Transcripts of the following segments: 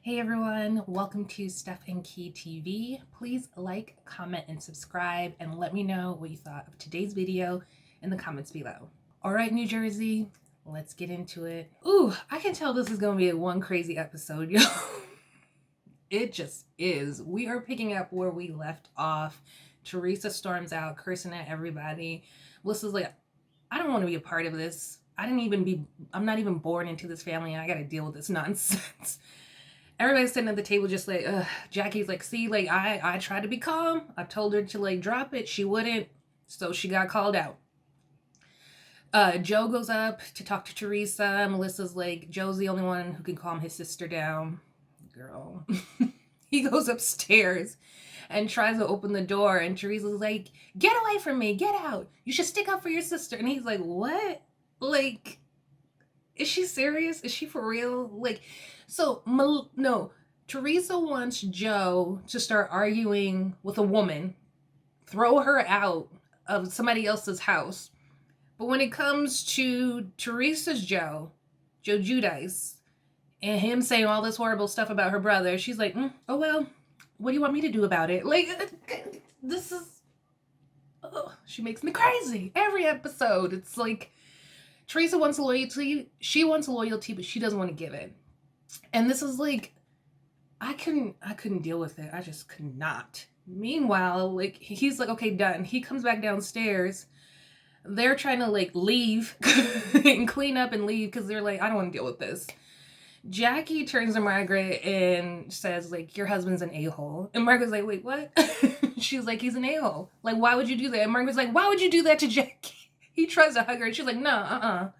Hey everyone, welcome to Stuff and Key TV. Please like, comment, and subscribe, and let me know what you thought of today's video in the comments below. All right, New Jersey, let's get into it. Ooh, I can tell this is gonna be a one crazy episode, yo. It just is. We are picking up where we left off. Teresa storms out, cursing at everybody. Melissa's like, I don't want to be a part of this. I'm not even born into this family, and I gotta deal with this nonsense. Everybody's sitting at the table just like, ugh. Jackie's like, see, like, I tried to be calm. I told her to, like, drop it. She wouldn't. So she got called out. Joe goes up to talk to Teresa. Melissa's like, Joe's the only one who can calm his sister down. Girl. He goes upstairs and tries to open the door. And Teresa's like, get away from me. Get out. You should stick up for your sister. And he's like, what? Like, is she serious? Is she for real? Like, so, no, Teresa wants Joe to start arguing with a woman, throw her out of somebody else's house. But when it comes to Teresa's Joe Judice, and him saying all this horrible stuff about her brother, she's like, oh, well, what do you want me to do about it? Like, this is, she makes me crazy. Every episode, it's like, Teresa wants loyalty, she wants loyalty, but she doesn't want to give it. And this is like, I couldn't deal with it. I just could not. Meanwhile, like, he's like, okay, done. He comes back downstairs. They're trying to, like, leave and clean up and leave because they're like, I don't want to deal with this. Jackie turns to Margaret and says, like, your husband's an a-hole. And Margaret's like, wait, what? She's like, he's an a-hole. Like, why would you do that? And Margaret's like, why would you do that to Jackie? He tries to hug her and she's like, no,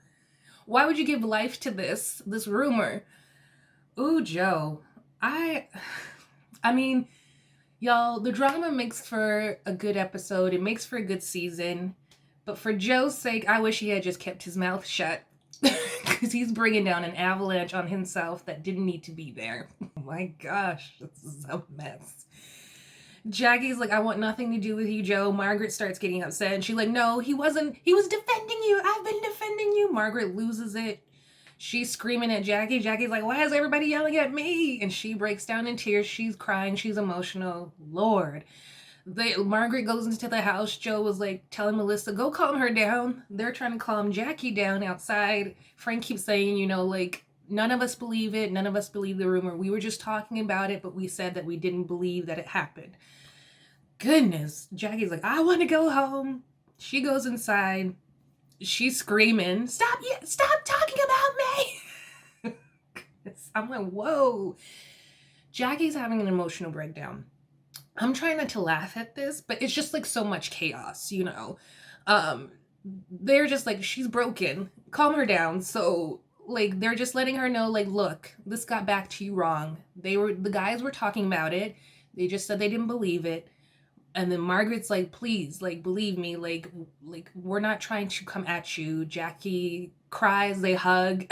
Why would you give life to this rumor? Ooh, Joe. I mean, y'all, the drama makes for a good episode. It makes for a good season. But for Joe's sake, I wish he had just kept his mouth shut. Because he's bringing down an avalanche on himself that didn't need to be there. Oh my gosh, this is a mess. Jackie's like, I want nothing to do with you, Joe. Margaret starts getting upset. And she's like, no, he wasn't. He was defending you. I've been defending you. Margaret loses it. She's screaming at Jackie. Jackie's like, why is everybody yelling at me? And she breaks down in tears. She's crying. She's emotional. Lord. Margaret goes into the house. Joe was like telling Melissa, go calm her down. They're trying to calm Jackie down outside. Frank keeps saying, you know, like, none of us believe it. None of us believe the rumor. We were just talking about it, but we said that we didn't believe that it happened. Goodness. Jackie's like, I want to go home. She goes inside. She's screaming, stop talking about me. I'm like, whoa. Jackie's having an emotional breakdown. I'm trying not to laugh at this, but it's just like so much chaos, you know. They're just like, she's broken. Calm her down. So, like, they're just letting her know, like, look, this got back to you wrong. The guys were talking about it. They just said they didn't believe it. And then Margaret's like, please, like, believe me, like, we're not trying to come at you. Jackie cries, they hug.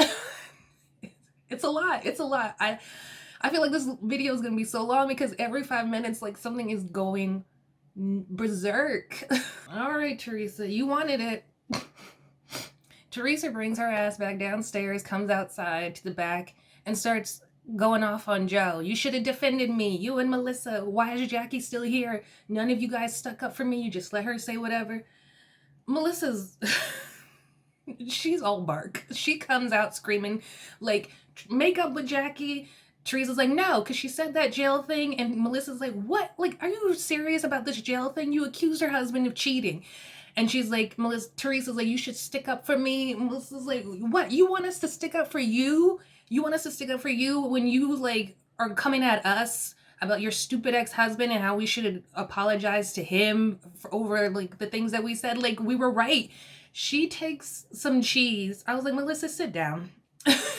It's a lot. It's a lot. I feel like this video is going to be so long because every 5 minutes, like, something is going berserk. All right, Teresa, you wanted it. Teresa brings her ass back downstairs, comes outside to the back, and starts going off on Joe. You should have defended me. You and Melissa. Why is Jackie still here? None of you guys stuck up for me. You just let her say whatever. Melissa's... she's all bark. She comes out screaming, like, make up with Jackie. Teresa's like, no, because she said that jail thing. And Melissa's like, what? Like, are you serious about this jail thing? You accused her husband of cheating. And she's like, Teresa's like, you should stick up for me. Melissa's like, what? You want us to stick up for you? You want us to stick up for you when you, like, are coming at us about your stupid ex-husband and how we should apologize to him over, like, the things that we said? Like, we were right. She takes some cheese. I was like, Melissa, sit down.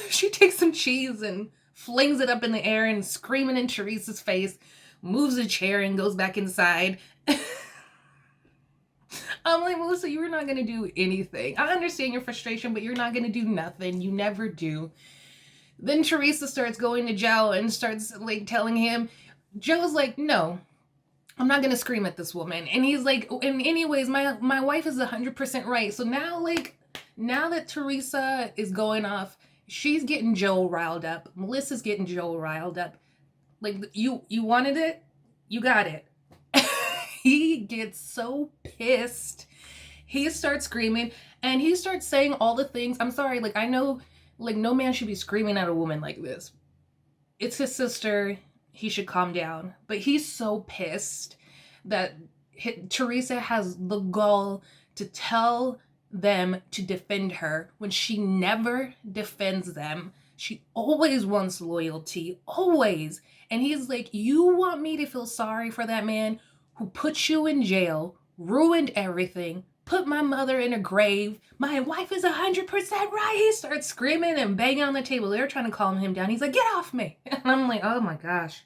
She takes some cheese and flings it up in the air and screaming in Teresa's face, moves a chair and goes back inside. I'm like, Melissa, you're not going to do anything. I understand your frustration, but you're not going to do nothing. You never do. Then Teresa starts going to Joe and starts, like, telling him. Joe's like, no, I'm not going to scream at this woman. And he's like, and anyways, my wife is 100% right. So now, like, now that Teresa is going off, she's getting Joe riled up. Melissa's getting Joe riled up. Like, you wanted it, you got it. He gets so pissed. He starts screaming and he starts saying all the things. I'm sorry, like, I know, like, no man should be screaming at a woman like this. It's his sister. He should calm down. But he's so pissed that Teresa has the gall to tell them to defend her when she never defends them. She always wants loyalty, always. And he's like, you want me to feel sorry for that man who put you in jail, ruined everything, put my mother in a grave. My wife is 100% right. He starts screaming and banging on the table. They're trying to calm him down. He's like, get off me. And I'm like, oh my gosh.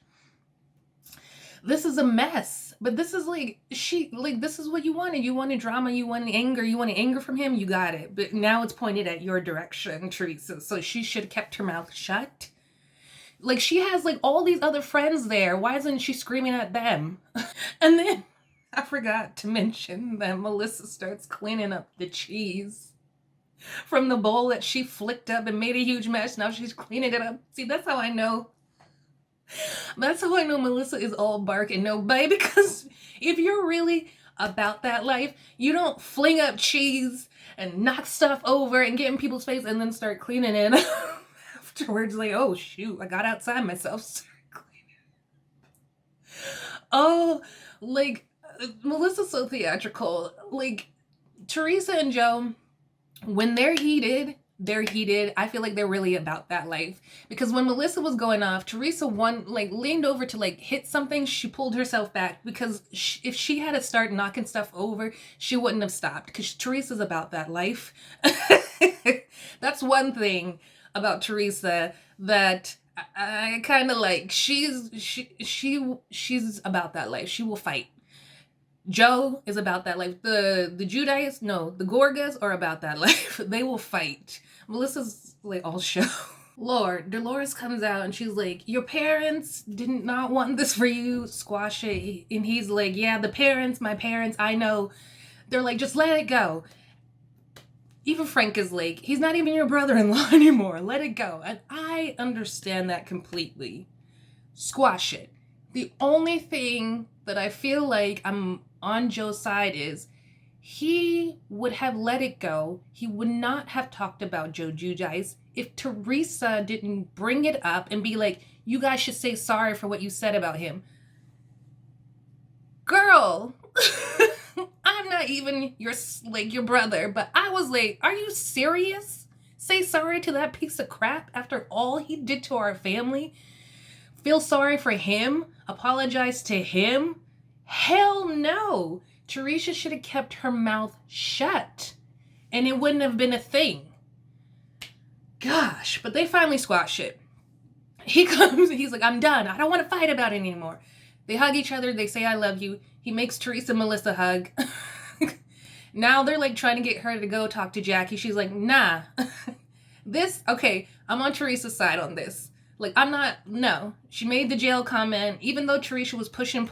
This is a mess. But this is like, this is what you wanted. You wanted drama. You wanted anger. You wanted anger from him. You got it. But now it's pointed at your direction, Teresa. So she should have kept her mouth shut. Like, she has like all these other friends there. Why isn't she screaming at them? And then I forgot to mention that Melissa starts cleaning up the cheese from the bowl that she flicked up and made a huge mess. Now she's cleaning it up. See, that's how I know. That's how I know Melissa is all bark and no bite, because if you're really about that life, you don't fling up cheese and knock stuff over and get in people's face and then start cleaning it afterwards. Like, oh shoot, I got outside myself. Start cleaning. Oh, like, Melissa's so theatrical. Like, Teresa and Joe, when they're heated. I feel like they're really about that life. Because when Melissa was going off, Teresa leaned over to like hit something. She pulled herself back because if she had to start knocking stuff over, she wouldn't have stopped, because Teresa's about that life. That's one thing about Teresa that I kind of like. She's about that life. She will fight. Joe is about that life. The Gorgas are about that life. They will fight. Melissa's like all show. Delores comes out and she's like, your parents did not want this for you, squash it. And he's like, yeah, my parents, I know. They're like, just let it go. Even Frank is like, he's not even your brother-in-law anymore. Let it go. And I understand that completely. Squash it. The only thing that I feel like I'm on Joe's side is he would have let it go. He would not have talked about Joe Giudice if Teresa didn't bring it up and be like, you guys should say sorry for what you said about him. Girl, I'm not even your brother, but I was like, are you serious? Say sorry to that piece of crap after all he did to our family? Feel sorry for him? Apologize to him? Hell no. Teresa should have kept her mouth shut and it wouldn't have been a thing. Gosh, but they finally squash it. He comes and he's like, I'm done. I don't want to fight about it anymore. They hug each other. They say, I love you. He makes Teresa and Melissa hug. Now they're like trying to get her to go talk to Jackie. She's like, nah. Okay, I'm on Teresa's side on this. Like, no. She made the jail comment, even though Teresa was pushing,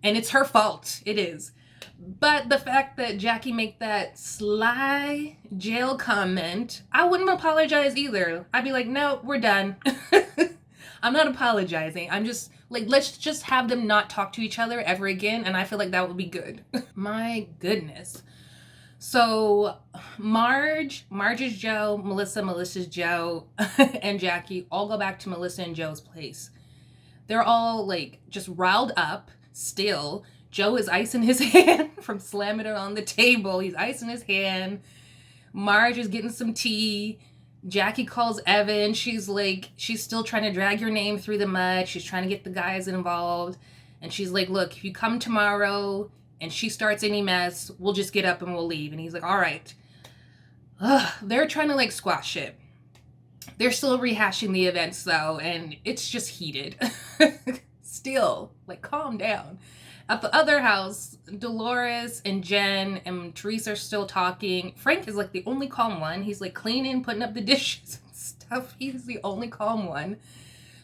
and it's her fault. It is. But the fact that Jackie made that sly jail comment, I wouldn't apologize either. I'd be like, no, we're done. I'm not apologizing. I'm just like, let's just have them not talk to each other ever again. And I feel like that would be good. My goodness. So Marge is Joe, Melissa's Joe, and Jackie all go back to Melissa and Joe's place. They're all like just riled up still. Joe is icing his hand from slamming it on the table. He's icing his hand. Marge is getting some tea. Jackie calls Evan. She's still trying to drag your name through the mud. She's trying to get the guys involved. And she's like, look, if you come tomorrow and she starts any mess, we'll just get up and we'll leave. And he's like, all right. They're trying to like squash it. They're still rehashing the events though, and it's just heated. Still, like, calm down. At the other house, Delores and Jen and Teresa are still talking. Frank is like the only calm one. He's like cleaning, putting up the dishes and stuff. He's the only calm one.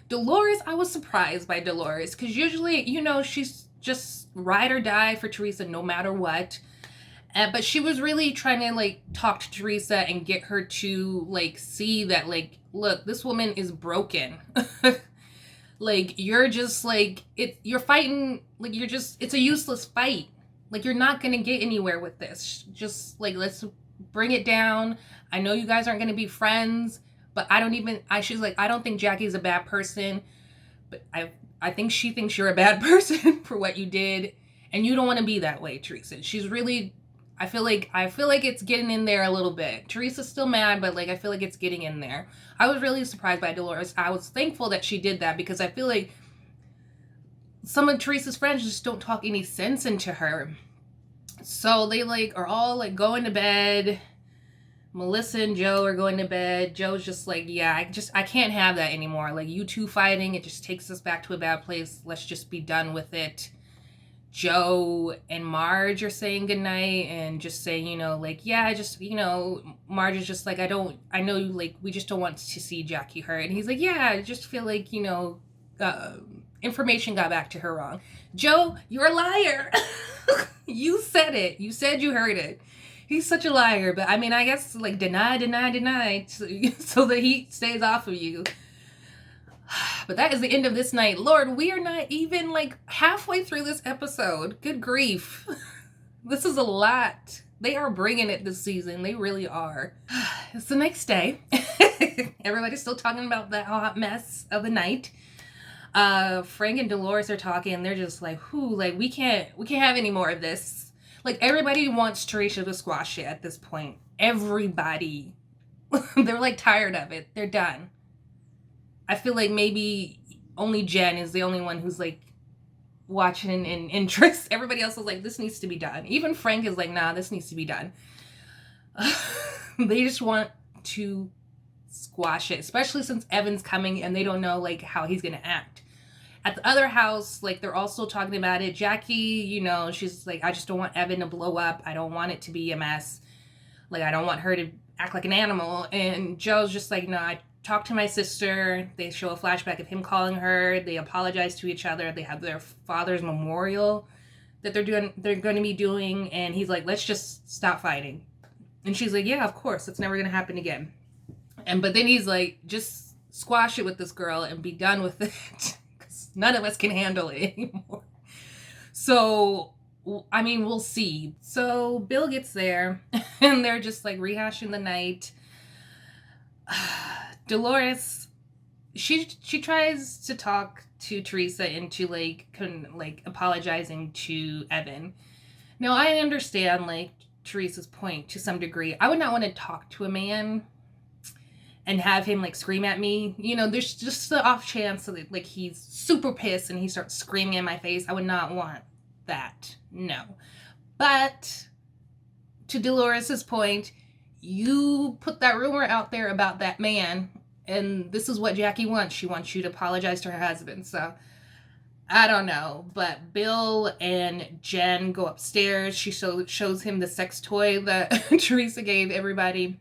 Delores, I was surprised by Delores because usually, she's just ride or die for Teresa no matter what. But she was really trying to like talk to Teresa and get her to like see that like, look, this woman is broken. Like you're just like you're fighting like you're just it's a useless fight. Like you're not gonna get anywhere with this. Just like let's bring it down. I know you guys aren't gonna be friends, but she's like, I don't think Jackie's a bad person, but I think she thinks you're a bad person for what you did, and you don't want to be that way, Teresa. She's really I feel like it's getting in there a little bit. Teresa's still mad, but like I feel like it's getting in there. I was really surprised by Delores. I was thankful that she did that because I feel like some of Teresa's friends just don't talk any sense into her. So they like are all like going to bed. Melissa and Joe are going to bed. Joe's just like, yeah, I can't have that anymore. Like you two fighting, it just takes us back to a bad place. Let's just be done with it. Joe and Marge are saying goodnight and just saying, you know, like, yeah, Marge is just like, I know, like, we just don't want to see Jackie hurt. And he's like, yeah, I just feel like, you know, information got back to her wrong. Joe, you're a liar. You said it. You said you heard it. He's such a liar. But I mean, I guess like deny so the heat stays off of you. But that is the end of this night. Lord, we are not even like halfway through this episode. Good grief. This is a lot. They are bringing it this season. They really are. It's the next day. Everybody's still talking about that hot mess of the night. Frank and Delores are talking. They're just like, whoo, like we can't have any more of this. Like everybody wants Teresa to squash it at this point. Everybody. They're like tired of it. They're done. I feel like maybe only Jen is the only one who's like watching in interest. Everybody else is like, this needs to be done. Even Frank is like, nah, this needs to be done. They just want to squash it, especially since Evan's coming and they don't know like how he's gonna act. At the other house, like they're also talking about it. Jackie, you know, she's like, I just don't want Evan to blow up. I don't want it to be a mess. Like I don't want her to act like an animal. And Joe's just like, no, I talked to my sister. They show a flashback of him calling her. They apologize to each other. They have their father's memorial that they're going to be doing. And he's like, let's just stop fighting. And she's like, yeah, of course. It's never going to happen again. But then he's like, just squash it with this girl and be done with it. Because none of us can handle it anymore. So, I mean, we'll see. So Bill gets there and they're just like rehashing the night. Delores, she tries to talk to Teresa into like apologizing to Evan. Now I understand like Teresa's point to some degree. I would not want to talk to a man and have him like scream at me. You know, there's just the off chance that like he's super pissed and he starts screaming in my face. I would not want that. No. But to Dolores's point, you put that rumor out there about that man, and this is what Jackie wants. She wants you to apologize to her husband. So, I don't know. But Bill and Jen go upstairs. She shows him the sex toy that Teresa gave everybody,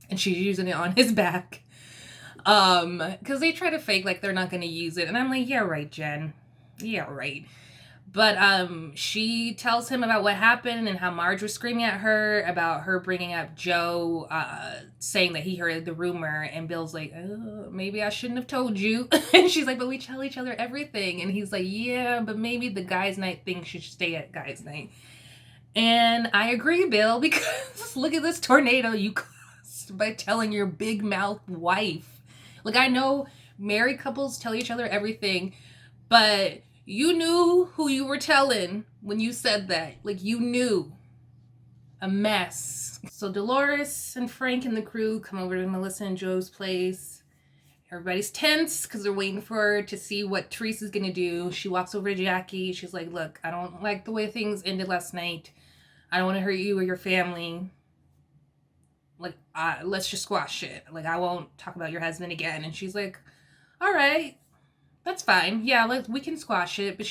and she's using it on his back. Because they try to fake like they're not going to use it. And I'm like, yeah, right, Jen. Yeah, right. But she tells him about what happened and how Marge was screaming at her about her bringing up Joe, saying that he heard the rumor. And Bill's like, oh, maybe I shouldn't have told you. And she's like, but we tell each other everything. And he's like, yeah, but maybe the guys' night thing should stay at guys' night. And I agree, Bill, because look at this tornado you caused by telling your big mouth wife. Like, I know married couples tell each other everything, but you knew who you were telling when you said that. Like, you knew. A mess. So Delores and Frank and the crew come over to Melissa and Joe's place. Everybody's tense because they're waiting for her to see what Teresa's going to do. She walks over to Jackie. She's like, look, I don't like the way things ended last night. I don't want to hurt you or your family. Like, let's just squash it. Like, I won't talk about your husband again. And she's like, all right. That's fine. Yeah, we can squash it. But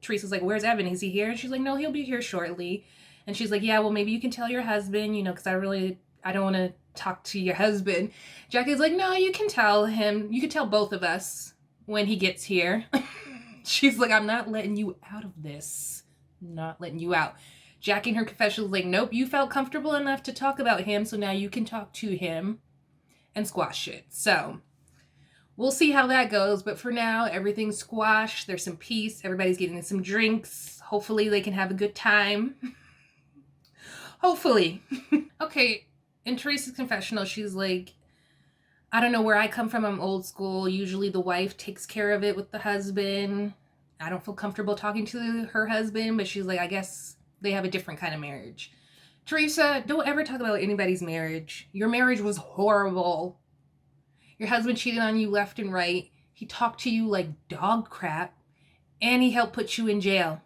Teresa's like, where's Evan? Is he here? And she's like, no, he'll be here shortly. And she's like, yeah, well, maybe you can tell your husband, you know, because I don't want to talk to your husband. Jackie's like, no, you can tell him. You can tell both of us when he gets here. She's like, I'm not letting you out of this. Not letting you out. Jackie in her confession was like, nope, you felt comfortable enough to talk about him, so now you can talk to him and squash it. So we'll see how that goes. But for now, everything's squashed. There's some peace. Everybody's getting some drinks. Hopefully they can have a good time. Hopefully. Okay, in Teresa's confessional, she's like, I don't know where I come from. I'm old school. Usually the wife takes care of it with the husband. I don't feel comfortable talking to her husband, but she's like, I guess they have a different kind of marriage. Teresa, don't ever talk about anybody's marriage. Your marriage was horrible. Your husband cheated on you left and right. He talked to you like dog crap, and he helped put you in jail.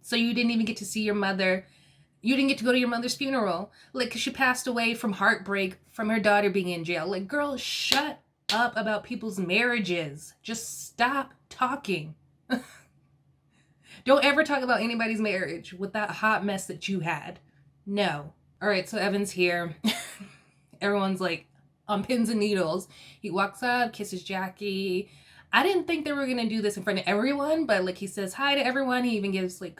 So you didn't even get to see your mother. You didn't get to go to your mother's funeral. Like, because she passed away from heartbreak from her daughter being in jail. Like, girl, shut up about people's marriages. Just stop talking. Don't ever talk about anybody's marriage with that hot mess that you had. No. All right, so Evan's here. Everyone's like on pins and needles. He walks up, kisses Jackie. I didn't think they were going to do this in front of everyone, but like he says hi to everyone. He even gives like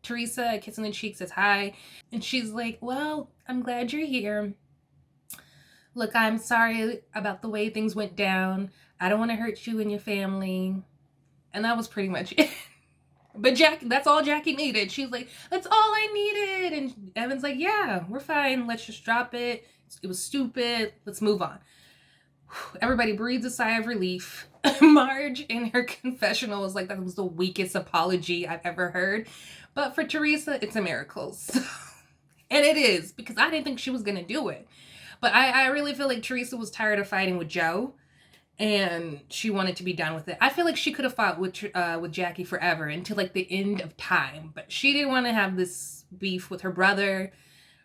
Teresa a kiss on the cheek, says hi. And she's like, well, I'm glad you're here. Look, I'm sorry about the way things went down. I don't want to hurt you and your family. And that was pretty much it. But that's all Jackie needed. She's like, that's all I needed. And Evan's like, yeah, we're fine. Let's just drop it. It was stupid. Let's move on. Everybody breathes a sigh of relief. Marge in her confessional was like, that was the weakest apology I've ever heard. But for Teresa, it's a miracle. And it is, because I didn't think she was going to do it. But I really feel like Teresa was tired of fighting with Joe. And she wanted to be done with it. I feel like she could have fought with Jackie forever until like the end of time. But she didn't want to have this beef with her brother.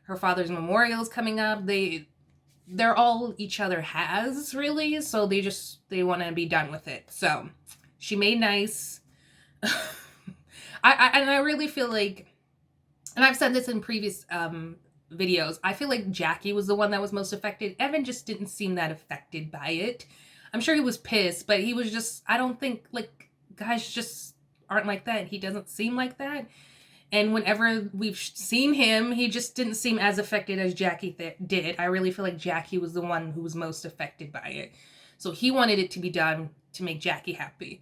Her father's memorial is coming up. They're all each other has, really. So they want to be done with it. So she made nice. I really feel like, and I've said this in previous videos, I feel like Jackie was the one that was most affected. Evan just didn't seem that affected by it. I'm sure he was pissed, but he was just, I don't think, like, guys just aren't like that. He doesn't seem like that. And whenever we've seen him, he just didn't seem as affected as Jackie did. I really feel like Jackie was the one who was most affected by it. So he wanted it to be done to make Jackie happy.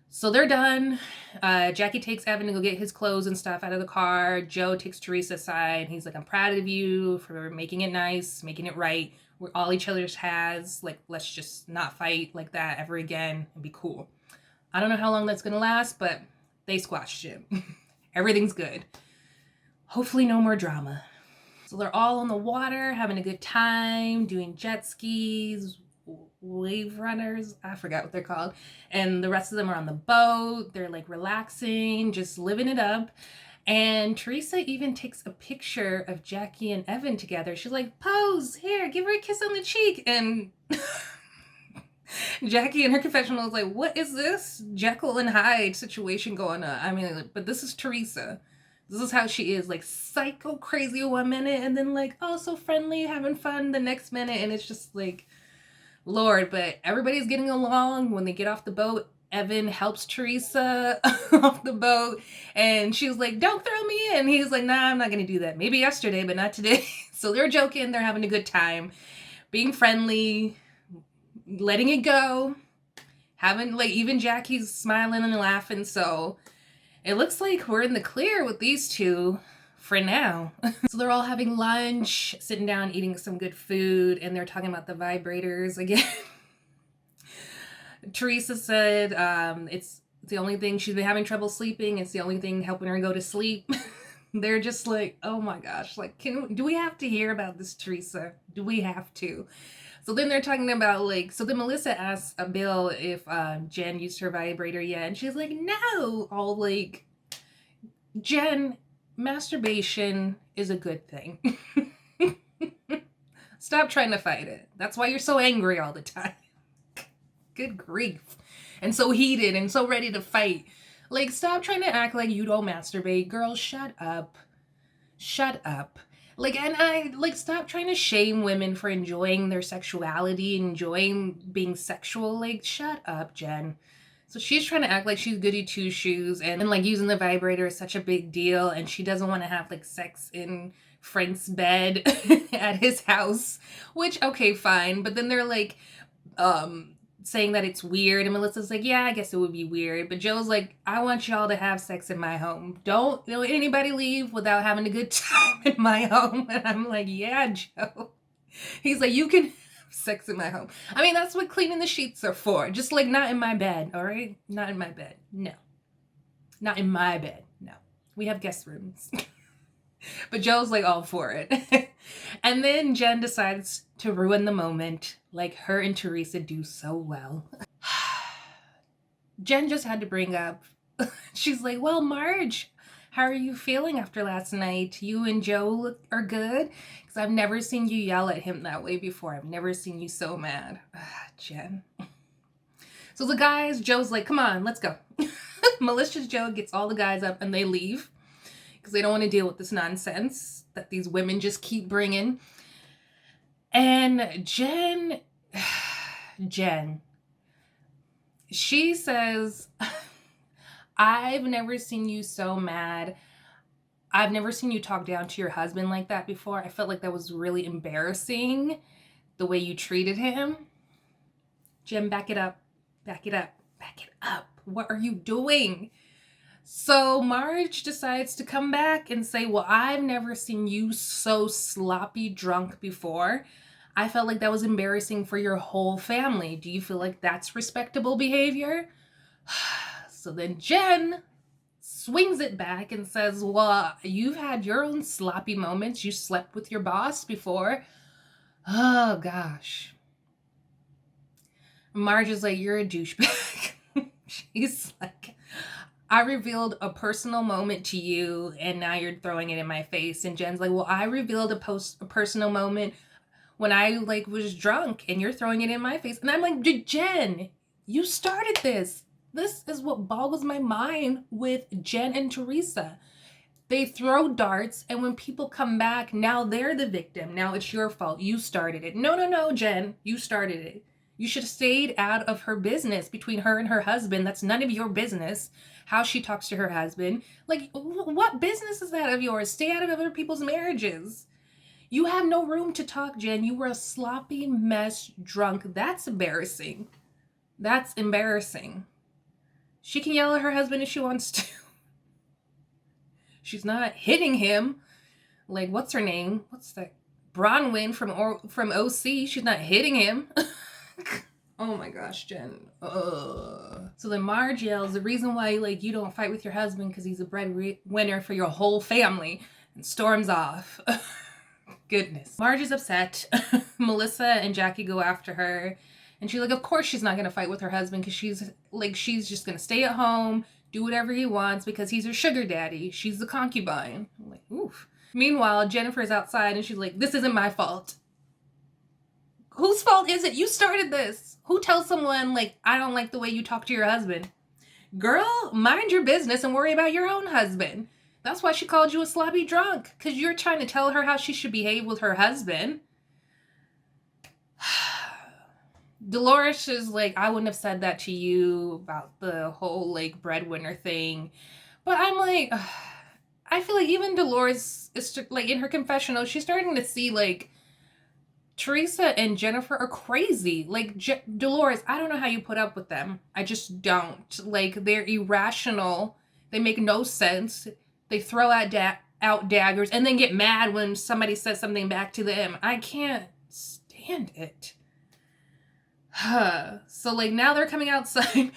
So they're done. Jackie takes Evan to go get his clothes and stuff out of the car. Joe takes Teresa aside. He's like, I'm proud of you for making it nice, making it right. We're all each other's has. Like, let's just not fight like that ever again and be cool. I don't know how long that's going to last, but they squashed it. Everything's good. Hopefully no more drama. So they're all on the water, having a good time, doing jet skis, wave runners, I forgot what they're called. And the rest of them are on the boat. They're like relaxing, just living it up. And Teresa even takes a picture of Jackie and Evan together. She's like, pose, here, give her a kiss on the cheek. And Jackie in her confessional was like, what is this Jekyll and Hyde situation going on? I mean, but this is Teresa. This is how she is, like psycho crazy 1 minute and then like, oh, so friendly, having fun the next minute. And it's just like, Lord, but everybody's getting along. When they get off the boat, Evan helps Teresa off the boat. And she was like, don't throw me in. He's like, nah, I'm not going to do that. Maybe yesterday, but not today. So they're joking. They're having a good time, being friendly, letting it go. Having, like, even Jackie's smiling and laughing. So it looks like we're in the clear with these two for now. So they're all having lunch, sitting down, eating some good food, and they're talking about the vibrators again. Teresa said it's the only thing, she's been having trouble sleeping. It's the only thing helping her go to sleep. They're just like, oh my gosh, like, do we have to hear about this, Teresa? Do we have to? So then they're talking about, like, so then Melissa asks Bill if Jen used her vibrator yet, and she's like, no. All like, Jen, masturbation is a good thing. Stop trying to fight it. That's why you're so angry all the time. Good grief. And so heated and so ready to fight. Like, stop trying to act like you don't masturbate. Girl, shut up. Shut up. Like, and I, like, stop trying to shame women for enjoying their sexuality, enjoying being sexual. Like, shut up, Jen. So she's trying to act like she's goody two shoes and like using the vibrator is such a big deal, and she doesn't want to have like sex in Frank's bed at his house, which okay, fine. But then they're like saying that it's weird, and Melissa's like, yeah, I guess it would be weird. But Joe's like, I want y'all to have sex in my home. Don't anybody leave without having a good time in my home. And I'm like, yeah, Joe. He's like, you can have sex in my home. I mean, that's what cleaning the sheets are for. Just like not in my bed, all right? Not in my bed. No. Not in my bed. No. We have guest rooms. But Joe's like all for it. And then Jen decides to ruin the moment like her and Teresa do so well. Jen just had to bring up, she's like, well, Marge, how are you feeling after last night? You and Joe are good? Because I've never seen you yell at him that way before. I've never seen you so mad. Jen. So the guys, Joe's like, come on, let's go. Malicious Joe gets all the guys up and they leave because they don't want to deal with this nonsense that these women just keep bringing. And Jen, she says, I've never seen you so mad. I've never seen you talk down to your husband like that before. I felt like that was really embarrassing, the way you treated him. Jen, back it up. Back it up. Back it up. What are you doing? So Marge decides to come back and say, well, I've never seen you so sloppy drunk before. I felt like that was embarrassing for your whole family. Do you feel like that's respectable behavior? So then Jen swings it back and says, well, you've had your own sloppy moments. You slept with your boss before. Oh, gosh. Marge is like, you're a douchebag. She's like, I revealed a personal moment to you and now you're throwing it in my face. And Jen's like, well, I revealed a personal moment when I like was drunk and you're throwing it in my face. And I'm like, Jen, you started this. This is what boggles my mind with Jen and Teresa. They throw darts, and when people come back, now they're the victim. Now it's your fault. You started it. No, Jen, you started it. You should have stayed out of her business between her and her husband. That's none of your business. How she talks to her husband. Like, what business is that of yours? Stay out of other people's marriages. You have no room to talk, Jen. You were a sloppy mess drunk. That's embarrassing. That's embarrassing. She can yell at her husband if she wants to. She's not hitting him. Like, what's her name? What's that? Bronwyn from OC. She's not hitting him. Oh my gosh, Jen. So then Marge yells, the reason why like you don't fight with your husband because he's a breadwinner for your whole family, and storms off. Goodness. Marge is upset. Melissa and Jackie go after her. And she's like, of course she's not going to fight with her husband because she's just going to stay at home, do whatever he wants because he's her sugar daddy. She's the concubine. I'm like, oof. Meanwhile, Jennifer's outside and she's like, this isn't my fault. Whose fault is it? You started this. Who tells someone, like, I don't like the way you talk to your husband? Girl, mind your business and worry about your own husband. That's why she called you a sloppy drunk, because you're trying to tell her how she should behave with her husband. Delores is like, I wouldn't have said that to you about the whole, like, breadwinner thing. But I'm like, I feel like even Delores is, like, in her confessional, she's starting to see, like, Teresa and Jennifer are crazy. Like, Delores, I don't know how you put up with them. I just don't. Like, they're irrational. They make no sense. They throw out daggers and then get mad when somebody says something back to them. I can't stand it. So, like, now they're coming outside.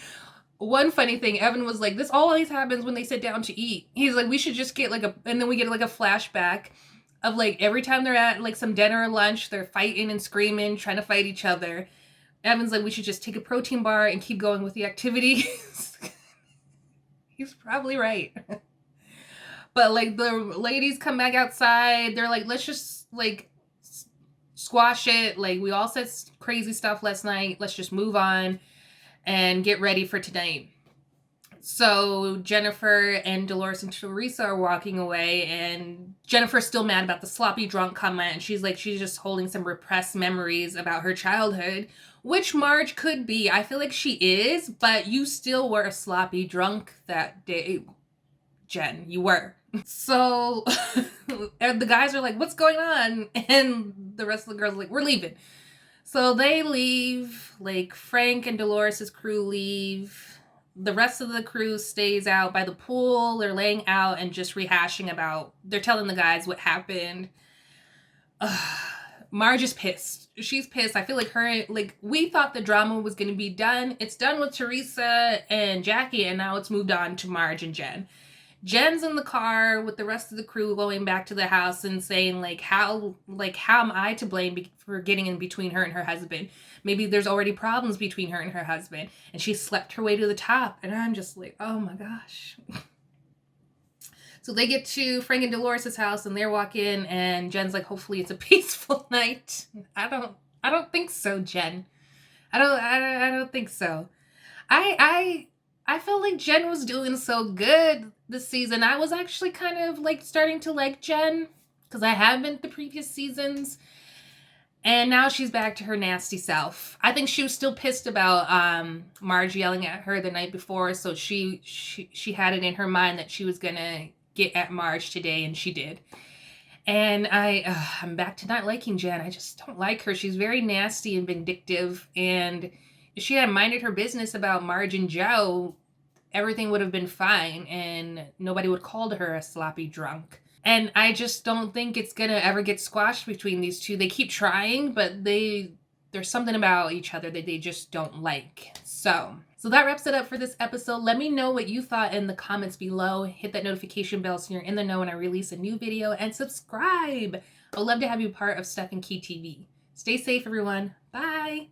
One funny thing, Evan was like, this always happens when they sit down to eat. He's like, we should just get, like, and then we get, like, a flashback of, like, every time they're at, like, some dinner or lunch, they're fighting and screaming, trying to fight each other. Evan's like, we should just take a protein bar and keep going with the activities. He's probably right. But, like, the ladies come back outside. They're like, let's just, like, squash it. Like, we all said crazy stuff last night. Let's just move on and get ready for tonight. So Jennifer and Delores and Teresa are walking away, and Jennifer's still mad about the sloppy drunk comment, and she's like, she's just holding some repressed memories about her childhood, which Marge could be. I feel like she is, but you still were a sloppy drunk that day, Jen. You were. So and the guys are like, what's going on? And the rest of the girls are like, we're leaving. So they leave, like Frank and Dolores' crew leave. The rest of the crew stays out by the pool. They're laying out and just rehashing about, they're telling the guys what happened. Marge is pissed. She's pissed. I feel like we thought the drama was going to be done. It's done with Teresa and Jackie, and now it's moved on to Marge and Jen. Jen's in the car with the rest of the crew going back to the house and saying, how am I to blame for getting in between her and her husband? Maybe there's already problems between her and her husband, and she slept her way to the top. And I'm just like, oh my gosh. So they get to Frank and Dolores' house, and they're walking, and Jen's like, hopefully it's a peaceful night. I don't think so, Jen. I don't think so. I felt like Jen was doing so good this season. I was actually kind of like starting to like Jen, because I have been the previous seasons. And now she's back to her nasty self. I think she was still pissed about Marge yelling at her the night before, so she had it in her mind that she was gonna get at Marge today, and she did. And I'm back to not liking Jen. I just don't like her. She's very nasty and vindictive, and if she had minded her business about Marge and Joe, everything would have been fine, and nobody would call her a sloppy drunk. And I just don't think it's gonna ever get squashed between these two. They keep trying, but there's something about each other that they just don't like. So that wraps it up for this episode. Let me know what you thought in the comments below. Hit that notification bell so you're in the know when I release a new video, and subscribe. I would love to have you part of Steph and Key TV. Stay safe, everyone. Bye.